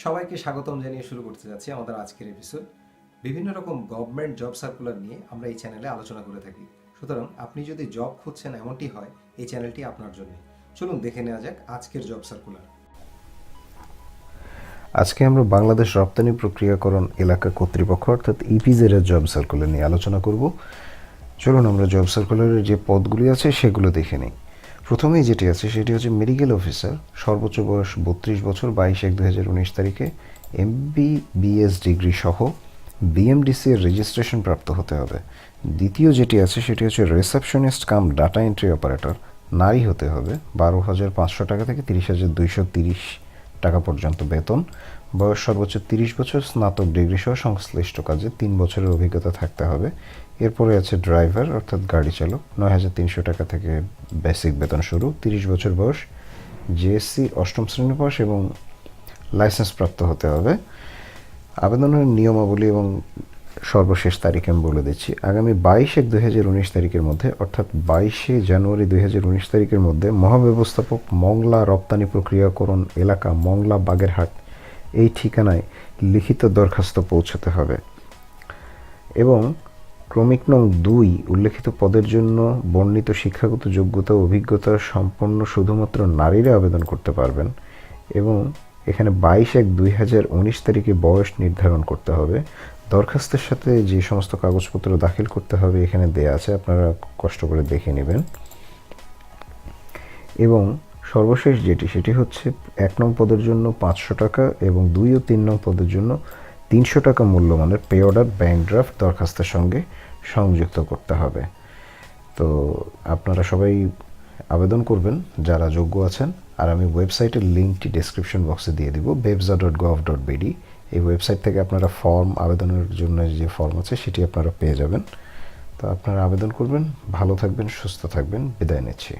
সবাইকে স্বাগতম জানিয়ে শুরু করতে যাচ্ছি আমাদের আজকের এপিসোড। বিভিন্ন রকম গভর্নমেন্ট জব সার্কুলার নিয়ে আমরা এই চ্যানেলে আলোচনা করে থাকি। সুতরাং আপনি যদি জব খুঁজছেন এমনটি হয়, এই চ্যানেলটি আপনার জন্য। চলুন দেখে নেওয়া যাক আজকের জব সার্কুলার। আজকে আমরা বাংলাদেশ রপ্তানি প্রক্রিয়াকরণ এলাকা কর্তৃপক্ষ অর্থাৎ ইপিজেড এর জব সার্কুলার নিয়ে আলোচনা করব। চলুন আমরা জব সার্কুলারের যে পদগুলি আছে সেগুলো দেখে নিই। প্রথমেই যেটি আছে সেটি হচ্ছে মেডিকেল অফিসার, সর্বোচ্চ বয়স 32 বছর, 22/1/2019 তারিখে MBBS ডিগ্রি সহ BMDC এর রেজিস্ট্রেশন প্রাপ্ত হতে হবে। দ্বিতীয় যেটি আছে সেটি হচ্ছে রিসেপশনিস্ট কাম ডাটা এন্ট্রি অপারেটর, নারী হতে হবে, 12,500 টাকা থেকে 30,230 টাকা পর্যন্ত বেতন, বয়স সর্বোচ্চ 30 বছর, স্নাতক ডিগ্রি সহ সংশ্লিষ্ট কাজে 3 বছরের অভিজ্ঞতা থাকতে হবে। এরপরে আছে ড্রাইভার অর্থাৎ গাড়ি চালক, 9,300 টাকা থেকে বেসিক বেতন শুরু, 30 বছর বয়স, জিএসসি অষ্টম শ্রেণী পাস এবং লাইসেন্স প্রাপ্ত হতে হবে। আবেদনের নিয়মাবলী এবং সর্বশেষ তারিখ আমি বলে দিচ্ছি। আগামী 22/1/2019 তারিখের মধ্যে অর্থাৎ 22শে জানুয়ারি 2019 তারিখের মধ্যে মহাব্যবস্থাপক, মংলা রপ্তানি প্রক্রিয়াকরণ এলাকা, মংলা বাগেরহাট এই ঠিকানায় লিখিত দরখাস্ত পৌঁছাতে হবে। এবং ক্রমিক নং 2 উল্লেখিত পদের জন্য বর্ণিত শিক্ষাগত যোগ্যতা ও অভিজ্ঞতা সম্পন্ন শুধুমাত্র নারীরা আবেদন করতে পারবেন। এবং এখানে 22/1/2019 তারিখে বয়স নির্ধারণ করতে হবে। দরখাস্তের সাথে যে সমস্ত কাগজপত্র দাখিল করতে হবে এখানে দেয়া আছে, আপনারা কষ্ট করে দেখে নেবেন। এবং সর্বশেষ যেটি সেটি হচ্ছে 1 নং পদের জন্য 500 টাকা এবং 2 ও 3 নং পদের জন্য 300 টাকা মূল্যমানের পে অর্ডার ব্যাংক ড্রাফট দরখাস্তের সঙ্গে সংযুক্ত করতে হবে। তো আপনারা সবাই আবেদন করবেন যারা যোগ্য আছেন। আর আমি ওয়েবসাইটের লিঙ্কটি ডেসক্রিপশন বক্সে দিয়ে দিব, bebza.gov.bd। এই ওয়েবসাইট থেকে আপনারা ফর্ম, আবেদনের জন্য যে ফর্ম আছে সেটি আপনারা পেয়ে যাবেন। তো আপনারা আবেদন করবেন। ভালো থাকবেন, সুস্থ থাকবেন। বিদায় নিচ্ছি।